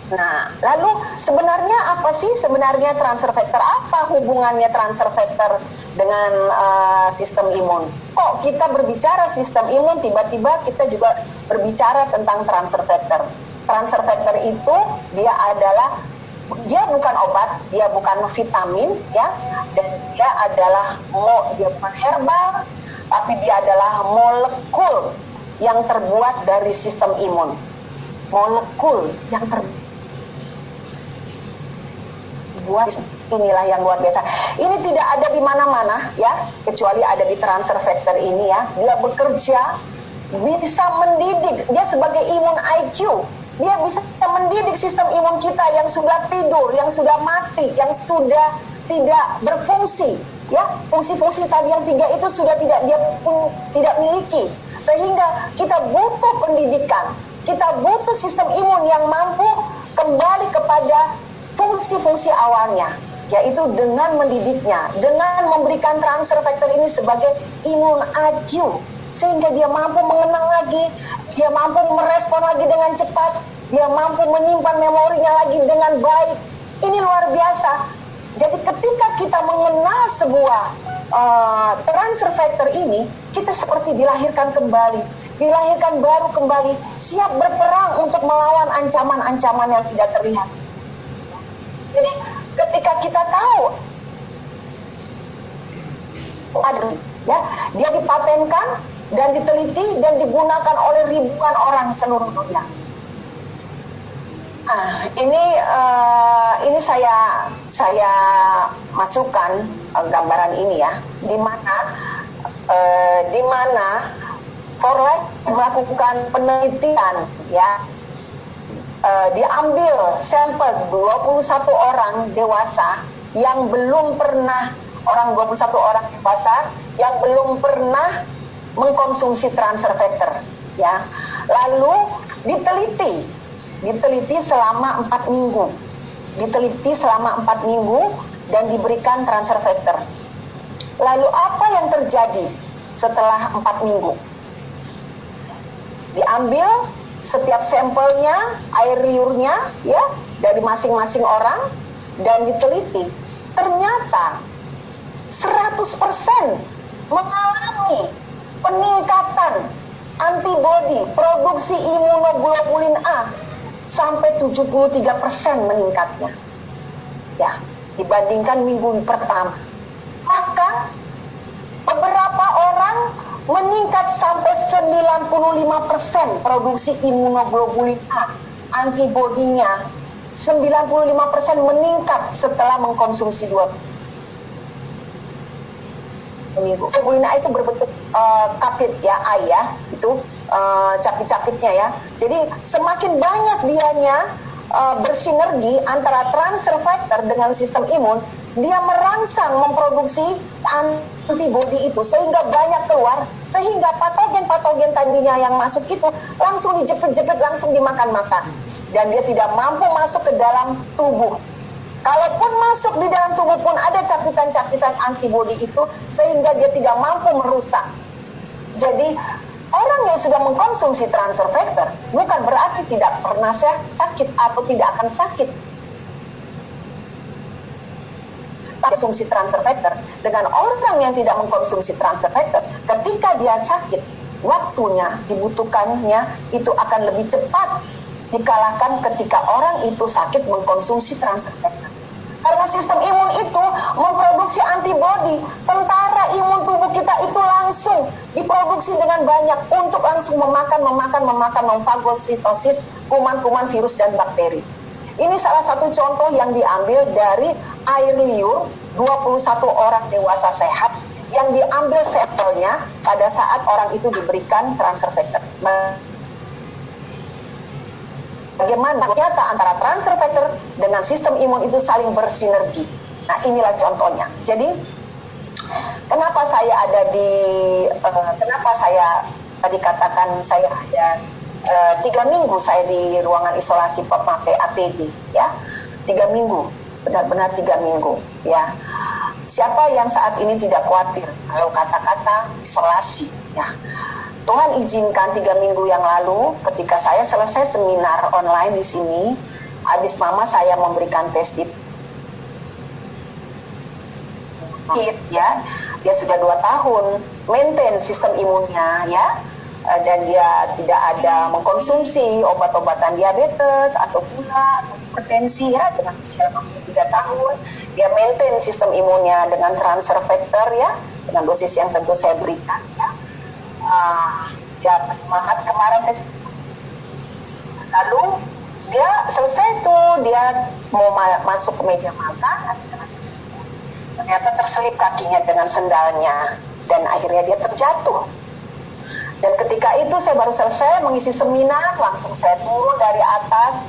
Nah, lalu sebenarnya apa sih sebenarnya transfer factor? Apa hubungannya transfer factor dengan sistem imun? Kok kita berbicara sistem imun, tiba-tiba kita juga berbicara tentang transfer factor? Transfer factor itu dia bukan obat, dia bukan vitamin, ya, dan dia bukan herbal, tapi dia adalah molekul yang terbuat dari sistem imun. Molekul yang terbuat, inilah yang luar biasa. Ini tidak ada di mana-mana, ya, kecuali ada di transfer factor ini, ya. Dia bekerja, bisa mendidik, dia sebagai imun IQ, dia bisa mendidik sistem imun kita yang sudah tidur, yang sudah mati, yang sudah tidak berfungsi, ya. Fungsi-fungsi tadi yang 3 itu sudah tidak miliki, sehingga kita butuh pendidikan, kita butuh sistem imun yang mampu kembali kepada fungsi-fungsi awalnya, yaitu dengan mendidiknya, dengan memberikan transfer factor ini sebagai imun IQ, sehingga dia mampu mengenang lagi, dia mampu merespon lagi dengan cepat, dia mampu menyimpan memorinya lagi dengan baik. Ini luar biasa. Jadi ketika kita mengenal sebuah transfer factor ini, kita seperti dilahirkan kembali, dilahirkan baru kembali, siap berperang untuk melawan ancaman-ancaman yang tidak terlihat. Jadi ketika kita tahu, ya, dia dipatenkan dan diteliti dan digunakan oleh ribuan orang seluruh dunia. Ini saya masukkan gambaran ini, ya, di mana For Life melakukan penelitian, ya. Diambil sampel 21 orang dewasa yang belum pernah, 21 orang dewasa yang belum pernah mengkonsumsi transfer factor, ya. Lalu diteliti selama 4 minggu. Diteliti selama 4 minggu dan diberikan transfer factor. Lalu apa yang terjadi setelah 4 minggu? Diambil setiap sampelnya, air liurnya, ya, dari masing-masing orang dan diteliti. Ternyata 100% mengalami peningkatan antibodi produksi imunoglobulin A sampai 73% meningkatnya, ya, dibandingkan minggu pertama. Bahkan beberapa orang meningkat sampai 95% produksi imunoglobulin A, antibodinya 95% meningkat setelah mengkonsumsi 2 minggu. Globulin A itu berbentuk kapit, ya, A, ya, itu capit-capitnya, ya. Jadi semakin banyak dianya bersinergi antara transfer factor dengan sistem imun, dia merangsang memproduksi antibodi itu sehingga banyak keluar, sehingga patogen-patogen tadinya yang masuk itu langsung dijepit-jepit, langsung dimakan-makan, dan dia tidak mampu masuk ke dalam tubuh. Kalaupun masuk di dalam tubuh pun ada capitan-capitan antibodi itu sehingga dia tidak mampu merusak. Jadi orang yang sudah mengkonsumsi transfer factor bukan berarti tidak pernah sakit atau tidak akan sakit. Konsumsi transfer factor dengan orang yang tidak mengkonsumsi transfer factor, ketika dia sakit, waktunya dibutuhkannya itu akan lebih cepat dikalahkan ketika orang itu sakit mengkonsumsi transfer factor. Karena sistem imun itu memproduksi antibodi, tentara imun tubuh kita itu langsung diproduksi dengan banyak untuk langsung memakan, memfagositosis kuman-kuman virus dan bakteri. Ini salah satu contoh yang diambil dari air liur 21 orang dewasa sehat yang diambil sampelnya pada saat orang itu diberikan transfer factor. Bagaimana ternyata antara transfer factor dengan sistem imun itu saling bersinergi. Nah, inilah contohnya. Jadi kenapa saya tadi katakan saya ada 3 minggu saya di ruangan isolasi memakai APD, ya, 3 minggu, benar-benar 3 minggu, ya. Siapa yang saat ini tidak khawatir kalau kata-kata isolasi, ya. Tuhan izinkan 3 minggu yang lalu ketika saya selesai seminar online di sini, Habis mama saya memberikan tes di ya, dia sudah 2 tahun maintain sistem imunnya ya, dan dia tidak ada mengkonsumsi obat-obatan diabetes atau gula atau hipertensi ya, dengan usia 83 tahun dia maintain sistem imunnya dengan transfer factor ya, dengan dosis yang tentu saya berikan ya. Dia semangat kemarin tes, lalu dia selesai tuh, dia mau masuk ke meja makan, habis selesai ternyata terselip kakinya dengan sendalnya dan akhirnya dia terjatuh. Dan ketika itu saya baru selesai mengisi seminar, langsung saya turun dari atas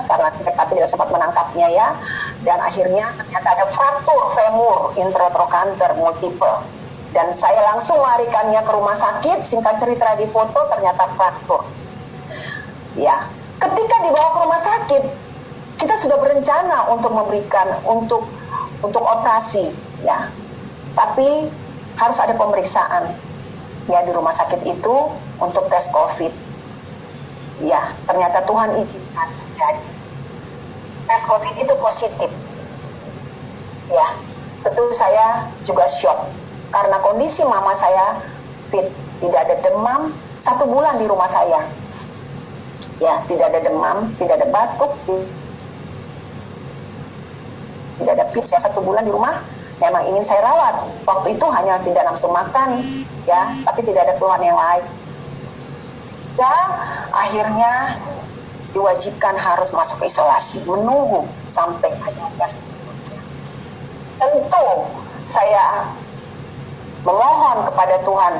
karena kita tidak sempat menangkapnya ya, dan akhirnya ternyata ada fraktur femur intratrochanter multiple, dan saya langsung larikannya ke rumah sakit. Singkat cerita di foto ternyata fraktur ya. Ketika dibawa ke rumah sakit, kita sudah berencana untuk memberikan untuk operasi ya, tapi harus ada pemeriksaan ya di rumah sakit itu untuk tes COVID ya. Ternyata Tuhan izinkan jadi tes COVID itu positif ya. Tentu saya juga shock karena kondisi mama saya fit, tidak ada demam 1 bulan di rumah saya ya, tidak ada demam, tidak ada batuk, tidak ada pilek. 1 bulan di rumah. Memang ingin saya rawat, waktu itu hanya tidak nafsu makan ya, tapi tidak ada keluhan yang lain. Dan akhirnya diwajibkan harus masuk ke isolasi, menunggu sampai ada tes. Tentu saya memohon kepada Tuhan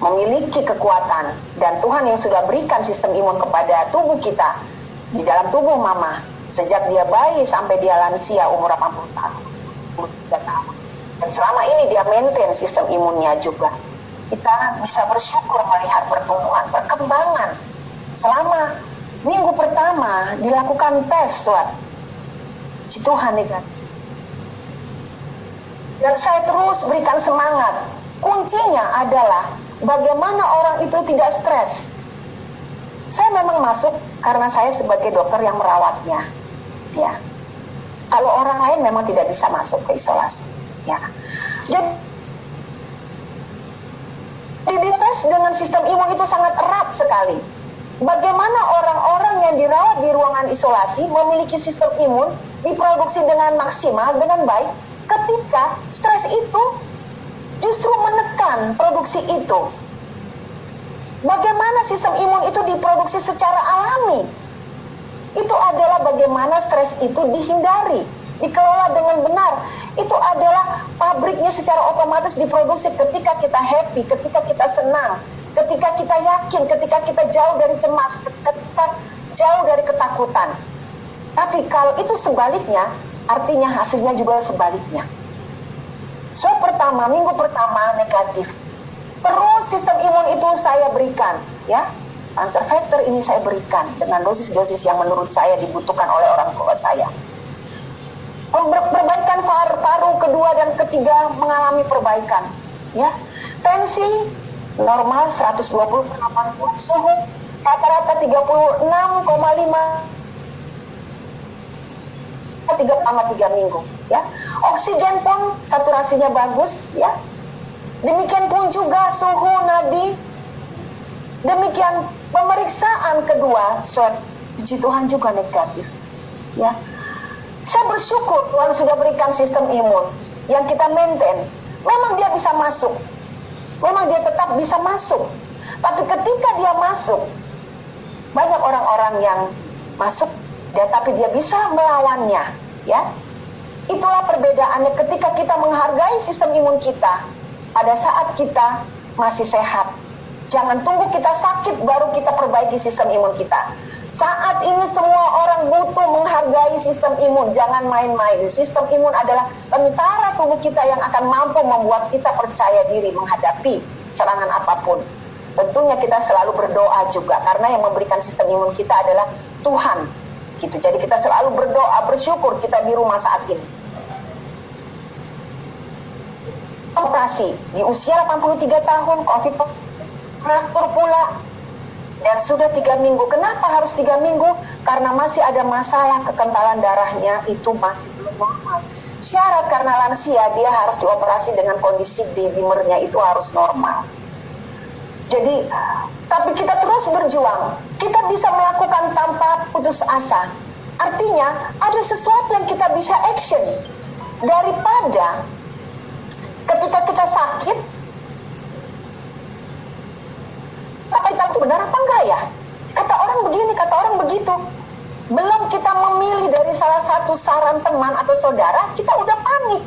memiliki kekuatan, dan Tuhan yang sudah berikan sistem imun kepada tubuh kita di dalam tubuh mama sejak dia bayi sampai dia lansia umur 80 tahun, 83 tahun. Dan selama ini dia maintain sistem imunnya juga. Kita bisa bersyukur melihat pertumbuhan, perkembangan. Selama minggu pertama dilakukan tes swab, si Tuhan negatif. Dan saya terus berikan semangat. Kuncinya adalah bagaimana orang itu tidak stres. Saya memang masuk karena saya sebagai dokter yang merawatnya ya. Kalau orang lain memang tidak bisa masuk ke isolasi ya. Jadi dites dengan sistem imun itu sangat erat sekali. Bagaimana orang-orang yang dirawat di ruangan isolasi memiliki sistem imun diproduksi dengan maksimal, dengan baik, ketika stres itu justru menekan produksi itu. Bagaimana sistem imun itu diproduksi secara alami? Itu adalah bagaimana stres itu dihindari, dikelola dengan benar. Itu adalah pabriknya secara otomatis diproduksi ketika kita happy, ketika kita senang, ketika kita yakin, ketika kita jauh dari cemas, ketika kita jauh dari ketakutan. Tapi kalau itu sebaliknya, artinya hasilnya juga sebaliknya. Swab pertama, minggu pertama negatif. Terus sistem imun itu saya berikan ya. Transfer factor ini saya berikan dengan dosis-dosis yang menurut saya dibutuhkan oleh orang tua saya. Perbaikan paru kedua dan ketiga mengalami perbaikan ya. Tensi normal 120/80, suhu rata-rata 36,5 3 minggu ya. Oksigen pun saturasinya bagus ya. Demikian pun juga suhu nadi. Demikian pemeriksaan kedua swab, puji Tuhan juga negatif ya. Saya bersyukur Tuhan sudah berikan sistem imun yang kita maintain. Memang dia bisa masuk, memang dia tetap bisa masuk. Tapi ketika dia masuk, banyak orang-orang yang masuk tapi dia bisa melawannya ya. Itulah perbedaannya ketika kita menghargai sistem imun kita pada saat kita masih sehat. Jangan tunggu kita sakit baru kita perbaiki sistem imun kita. Saat ini semua orang butuh menghargai sistem imun. Jangan main-main. Sistem imun adalah tentara tubuh kita yang akan mampu membuat kita percaya diri menghadapi serangan apapun. Tentunya kita selalu berdoa juga, karena yang memberikan sistem imun kita adalah Tuhan. Gitu. Jadi kita selalu berdoa, bersyukur kita di rumah saat ini. Operasi di usia 83 tahun, COVID fraktur pula Dan sudah 3 minggu. Kenapa harus 3 minggu? Karena masih ada masalah kekentalan darahnya itu masih belum normal. Syarat karena lansia dia harus dioperasi dengan kondisi dimernya itu harus normal. Jadi, tapi kita terus berjuang. Kita bisa melakukan tanpa putus asa. Artinya ada sesuatu yang kita bisa action daripada ketika kita sakit. Apa itu benar apa enggak ya? Kata orang begini, kata orang begitu. Belum kita memilih dari salah satu saran teman atau saudara, kita udah panik.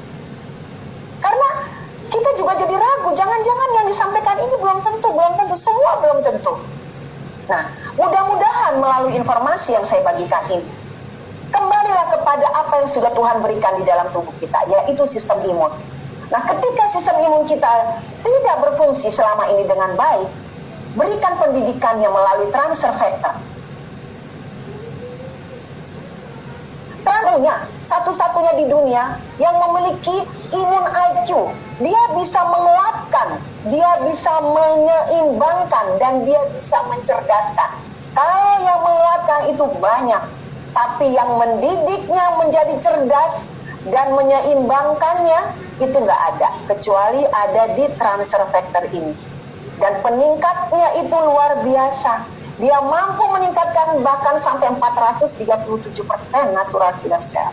Karena kita juga jadi ragu, jangan-jangan yang disampaikan ini belum tentu, semua belum tentu. Nah, mudah-mudahan melalui informasi yang saya bagikan ini, kembalilah kepada apa yang sudah Tuhan berikan di dalam tubuh kita, yaitu sistem imun. Nah, ketika sistem imun kita tidak berfungsi selama ini dengan baik, berikan pendidikannya melalui transfer factor. Tentunya satu-satunya di dunia yang memiliki imun IQ. Dia bisa menguatkan, dia bisa menyeimbangkan, dan dia bisa mencerdaskan. Kalau yang menguatkan itu banyak, tapi yang mendidiknya menjadi cerdas dan menyeimbangkannya itu nggak ada, kecuali ada di transfer factor ini. Dan peningkatnya itu luar biasa. Dia mampu meningkatkan bahkan sampai 437% natural killer cell.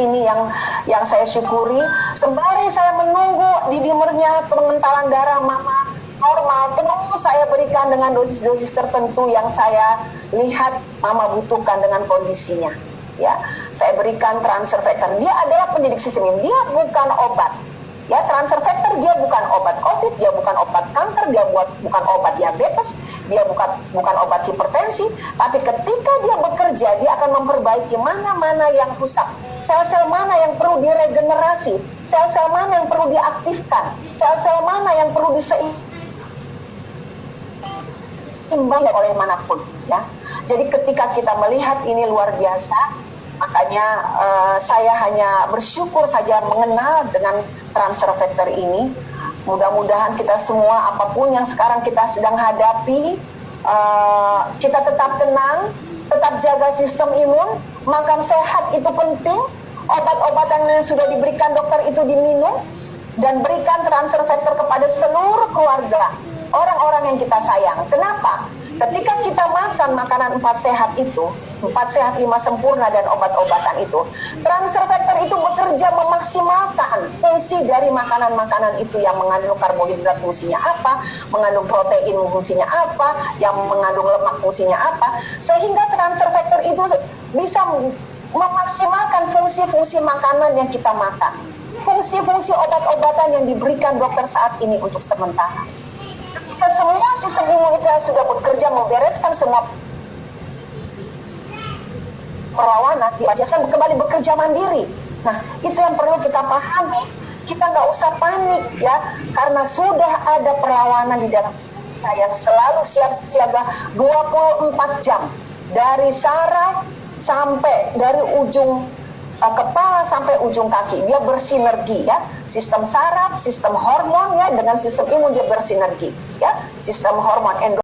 Ini yang saya syukuri. Sembari saya menunggu di dimernya pengentalan darah mama normal, terus saya berikan dengan dosis-dosis tertentu yang saya lihat mama butuhkan dengan kondisinya. Ya, saya berikan transfer factor. Dia adalah pendidik sistem imun. Dia bukan obat. Ya, transfer factor dia bukan obat COVID, dia bukan obat kanker, dia bukan obat diabetes, dia bukan obat hipertensi, tapi ketika dia bekerja, dia akan memperbaiki mana-mana yang rusak, sel-sel mana yang perlu diregenerasi, sel-sel mana yang perlu diaktifkan, sel-sel mana yang perlu diseimbangkan oleh manapun. Ya, jadi ketika kita melihat ini luar biasa, makanya saya hanya bersyukur saja mengenal dengan transfer factor ini. Mudah-mudahan kita semua apapun yang sekarang kita sedang hadapi, kita tetap tenang, tetap jaga sistem imun, makan sehat itu penting, obat-obatan yang sudah diberikan dokter itu diminum, dan berikan transfer factor kepada seluruh keluarga, orang-orang yang kita sayang. Kenapa? Ketika kita makan makanan 4 sehat itu, 4 sehat 5 sempurna dan obat-obatan itu, transfer factor itu bekerja memaksimalkan fungsi dari makanan-makanan itu yang mengandung karbohidrat fungsinya apa, mengandung protein fungsinya apa, yang mengandung lemak fungsinya apa, sehingga transfer factor itu bisa memaksimalkan fungsi-fungsi makanan yang kita makan, fungsi-fungsi obat-obatan yang diberikan dokter saat ini untuk sementara. Ketika semua sistem imun itu sudah bekerja membereskan semua perlawanan, diajarkan kembali bekerja mandiri. Nah, itu yang perlu kita pahami. Kita nggak usah panik ya, karena sudah ada perlawanan di dalam kita yang selalu siap siaga 24 jam dari saraf sampai dari ujung kepala sampai ujung kaki. Dia bersinergi ya, sistem saraf, sistem hormon ya, dengan sistem imun dia bersinergi ya, sistem hormon